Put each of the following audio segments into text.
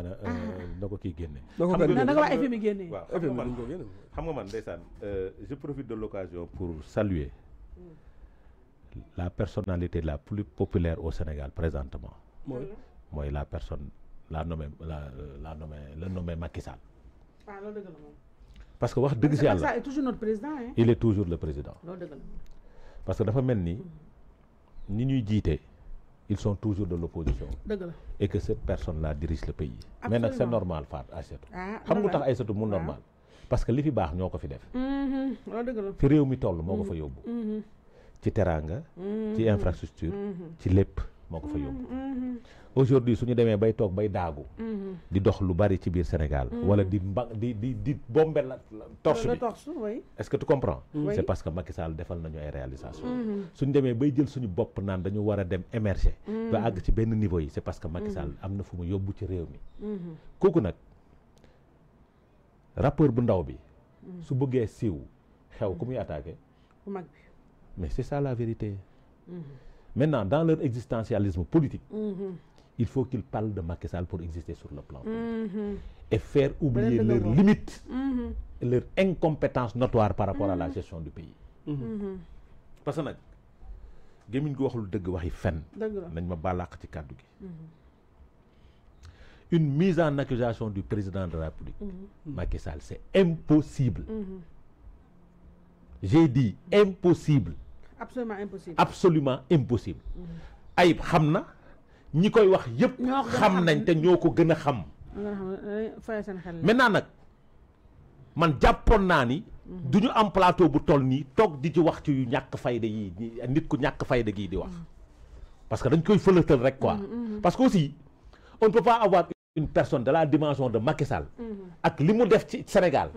na ko kii génne. da nga wax FMI génne. waaw xam nga man ndeysaan je profite de l'occasion pour saluer la personnalité la plus populaire au Sénégal présentement. mooy la personne le nommé Macky Sall. ah loolu dëgg la moom. parce que wax dëgg si yàlla il est toujours notre président. il est toujours le président. loolu dëgg la parce que dafa mel ni ñi ñuy jiite ils sont toujours de l'opposition. dëgg la et que cette personne là dirige le pays. Absolument. mais nag c'est normal Fatou Aïssatou. xam nga tax Aïssatou mu normal. parce que li fi baax ñoo ko fi def. loolu dëgg la fi réew mi toll moo ko fa yóbbu. ci teraanga. ci infrastructure. ci lépp moo ko fa yóbbu. aujourd'hui su ñu demee bay toog bay daagu. di dox lu bari ci biir Sénégal. wala di bombe la torche bi. est-ce que tu comprends. c'est parce que Macky Sall defal nañu ay réalisation suñu demee bay jël suñu bopp naan dañu war a dem émerger. ba àgg ci benn niveau yi c'est parce que Macky Sall am na fu mu yóbbu ci réew mi. kooku nag rappeur bu ndaw bi. su bëggee siiw xew ku muy attaqué. bu mag bi. mais c'est ça la vérité. Maintenant dans leur existentialisme politique. Il faut qu'ils parlent de Macky Sall pour exister sur le plan politique. Et faire oublier leurs limites, leur incompétence notoire par rapport à la gestion du pays. Parce que nag gémmiñ gu waxul dëgg waxi fen nañ ma balaax ci kàddu gi. Une mise en accusation du président de la République, Macky Sall, c'est impossible. J'ai dit impossible. Absolument impossible. Absolument impossible. Ayib xam na ñi koy wax yépp xam nañ te ñoo ko gën a xam. maintenant nag man jàppoon naa ni du ñu am plateau bu toll nii toog di ci wax ci yu ñàkk fayda yi nit ku ñàkk fayda gii di wax parce que dañ koy fëlëtal rek quoi. parce que aussi on ne peut pas avoir une personne de la dimension de Macky Sall ak li mu def ci Sénégal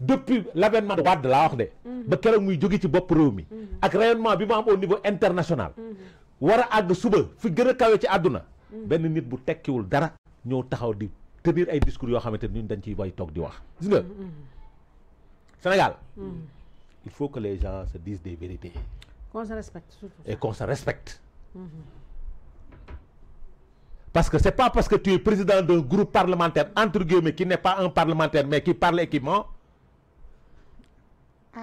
depuis l'avènement de Wade laa wax de ba keroog muy jóge ci bopp réew mi ak rayonnement bi mu am au niveau international war a àgg suba fi gën a kawe ci àdduna benn nit bu tekkiwul dara ñëw taxaw di tenir ay discours yoo xamante ni ñun dañ ciy way toog di wax gis nga Sénégal il faut que les gens se disent des vérités qu'on se respecte surtout et qu'on se respecte. Parce que c'est pas parce que tu es président d'un groupe parlementaire entre guillemets qui n'est pas un parlementaire mais qui parle et qui ment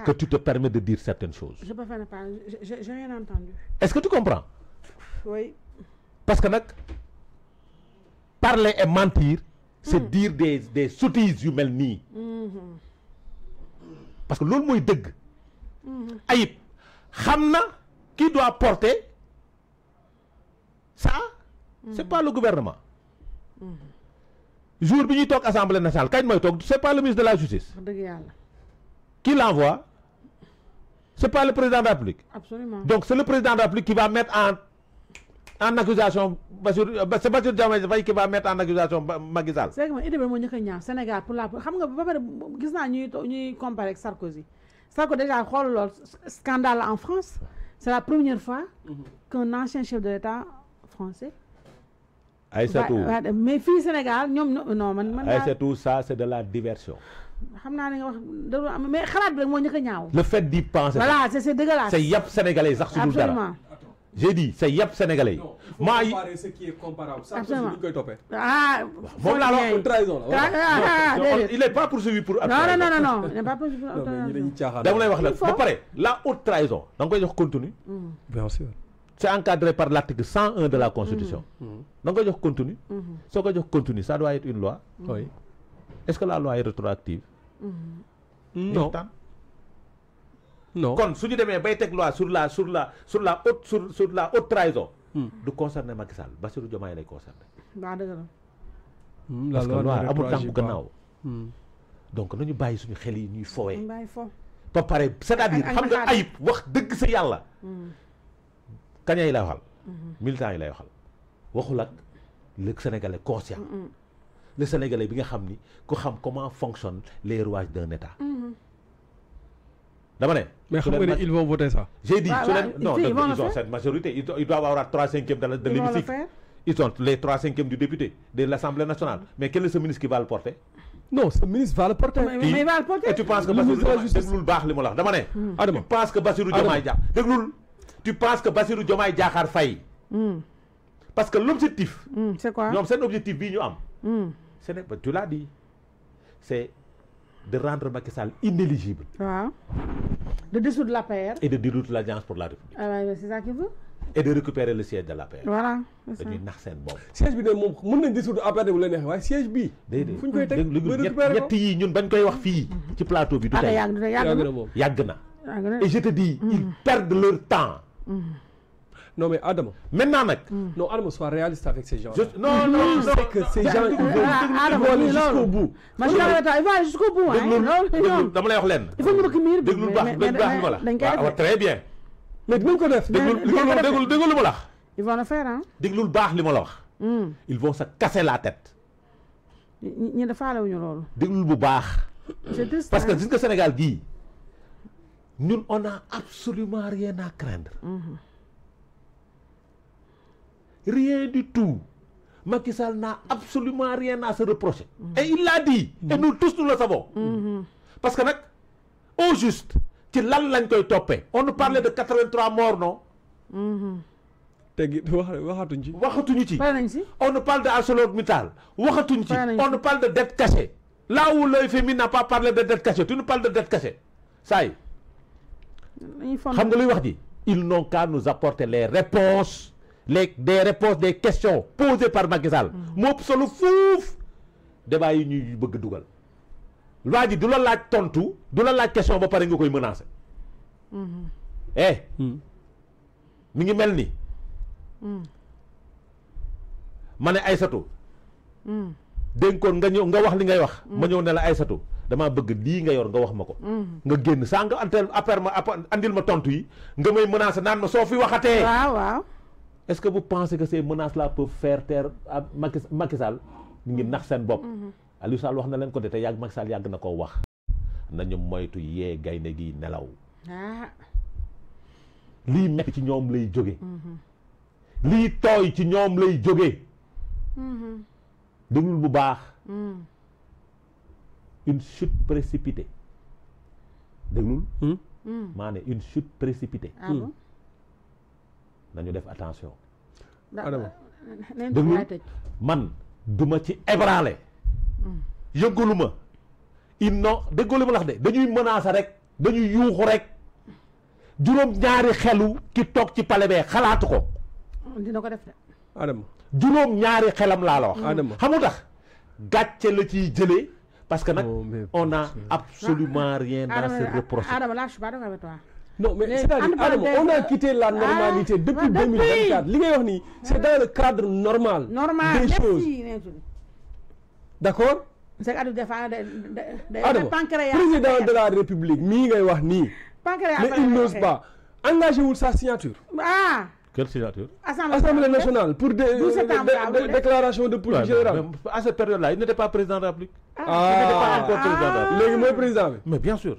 que tu te permets de dire certaines choses. Je peux faire ne pas, j'ai rien entendu. Est-ce que tu comprends? Oui. Parce que parler et mentir, c'est dire des sottises yu mel nii. Parce que loolu mooy dëgg. Ayib xam na qui doit porter ça. C'est pas le gouvernement. Jour bi ñuy toog Assemblée nationale kañ mooy toog c'est pas le ministre de la Justice. Dëgg yàlla. Qui l'envoie? C'est pas le président de la République. Absolument. Donc c'est le président de la République qui va mettre en accusation c'est Bassirou Diomaye Faye qui va mettre en accusation Macky Sall. C'est que man idée bi moo njëkk a ñaaw Sénégal pour la xam nga ba pare gis naa ñuy comparer ak Sarkozy. Sarkozy déjà xool lool scandale en France. C'est la première fois qu'un ancien chef de l'État français. Aïssatou. Mais fii Sénégal ñoom non man. Aïssatou, ça c'est de la diversion. xam naa ne nga wax mais xalaat bi rek moo njëkk a ñaaw. Le fait d'y penser. Voilà c'est dégueulasse. C'est yàpp sénégalais sax su dul dara. Absolument. J'ai dit c'est yàpp sénégalais yi. maa yi comparer ce qui est comparable. Absolument. Sarkozy koy toppee. Ah. moom laa wax trahison la. Il est pas poursuivi pour. Non, il n'est pas poursuivi pour. dama lay wax nag ba pare la haute trahison da nga koy jox contenu. Bien sûr. C'est encadré par l'article 101 de la Constitution. da nga koy jox contenu. soo ko jox contenu ça doit être une loi. Oui. Est-ce que la loi est rétroactive? Non. Non. Kon su ñu demee bay teg loi sur la haute trahison. du concerner Macky Sall Bassirou Diomaye lay concerner. Waaw dëgg la. Parce que loi amul tànku gannaaw. donc nañu bàyyi suñu xel yi ñuy fowee. bàyyi fo. ba pare c'est-à-dire xam nga ayib wax dëgg sa yàlla. kaña yi lay waxal. militants yi lay waxal. waxul ak le Sénégalais conscient. Le Sénégalais bi nga xam ni ku xam comment fonctionnent les rouages d'un État. dama ne. Mais xam nga ne ils vont voter ça. J'ai dit non ils ont cette majorité ils doivent avoir 3/5 de l'hémicycle. Ils ont les 3/5 du député de l'Assemblée nationale. Mais quel est ce ministre qui va le porter? Non, ce ministre va le porter. Mais il va le porter. Et tu penses que Bassirou Diomaye déglul baax li mu la wax dama ne. Adama tu penses que Bassirou Diomaye déglul tu penses que Bassirou Diomaye Diakhar Faye. Parce que l'objectif. C'est quoi? ñoom seen objectif bii ñu am. Ce n'est pas, tu l'as dit, c'est de rendre Macky Sall inéligible. Waaw. De dissoudre l'APR. Et de dissoudre l'Alliance pour la République. Ah ouais, c'est ça qu'il veut. Et de récupérer le siège de l'APR. Voilà, c'est ça. dañuy nax seen bopp. siège bi de moom mën nañ dissoudre APR bu la neexee waaye siège bii. déedéet fu ñu koy teg ba récupérer ko ñett yi ñun bañ koy wax fii ci plateau bi du tey yàgg na moom. yàgg na. yàgg na. Et je te dis, ils perdent leur temps. Non mais Adama. Maintenant nag. Non Adama, sois réaliste avec ces gens. Non, non, c'est que ces gens ils vont aller jusqu'au bout. Man il va aller jusqu'au bout. déglu dama lay wax lenn. Il faut ñu bëgg miir bi. déglu baax li ma la. dañ koy waaw très bien. Mais dinañ ko def. déglu li ma la wax. Ils vont le faire hein. déglul baax li ma la wax. Ils vont se casser la tête. ñi dafaalewuñu loolu. déglul bu baax. C'est triste. Parce que gis nga Sénégal gii ñun on a absolument rien à craindre. Rien du tout. Macky Sall n'a absolument rien à se reprocher. Et il l'a dit. Et nous tous nous le savons. Parce que nag au juste ci lan lañ koy toppee. On nous parlait de 83 morts non. Teggi waxatuñ ci. waxatuñu ci. pare nañ si. On nous parle de ArcelorMittal. waxatuñ ci. On nous parle de dette cachée. Là où le FMI n'a pas parlé de dette cachée, tu nous parles de dette cachée. Ça y est. xam nga luy wax ji. Ils n'ont qu'à nous apporter les réponses. Des réponses des questions posées par Macky Sall. moo ëpp solo fuuf débat yi ñuy bëgg dugal. waa ji du la laaj tontu du la laaj question ba pare nga koy menacer. mi ngi mel ni. ma ne Aïssatou. dénkoon nga ñëw nga wax li ngay wax. ma ñëw ne la Aïssatou damaa bëgg lii nga yor nga wax ma ko. nga génn saa nga après ma andil ma tontu yi nga may menacer naan ma soo fi waxatee. waaw. Est-ce que vous pensez que ces menaces-là peuvent faire taire à Macky Sall ñu ngi nax seen bopp. Aliou Sall wax na leen ko de te yàgg Macky Sall yàgg na koo wax nañu moytu yee gaynde gi nelaw. lii metti ci ñoom lay jóge. lii tooy ci ñoom lay jóge. déglul bu baax. une chute précipitée. déglul. maa ne une chute précipitée. nañu def attention. déglu man duma ci ébranlé. yëngaluma. déggoo li ma la wax de dañuy menacer rek dañuy yuuxu rek juróom ñaari xelu ki toog ci palais bee xalaatu ko. dina ko def de. Adama. juróom ñaari xelam laa la wax. Adama xamu tax gàcce la ciy jëlee parce que nag on a absolument rien à se reprocher. Adama là je suis pas d'accord avec toi. Non mais c'est-à-dire Adama, on a quitté la normalité depuis 2024. Li ngay wax nii c'est dans le cadre normal. Des choses. D'accord? C'est que Adama, président de la République mii ngay wax nii. Mais il n'ose pas engagé wul sa signature. Quelle signature? Assemblée nationale pour déclaration de politique générale. À cette période-là, il n'était pas président de la République. Il n'était pas encore président de la République. Léegi mooy président bi. Mais bien sûr.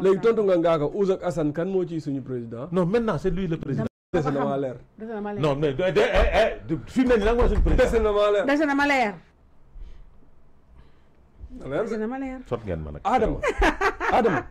Léegi tontu nga Ngaaka Ouz ak Assane kan moo ciy suñu président. Non, maintenant c'est lui le président. Dese na maa leer. Non mais fi mu ne nii nag mooy suñu président. Dese na maa leer. Dese na ma leer. Leer Dese na ma leer. Sot ngeen ma nag. Adama.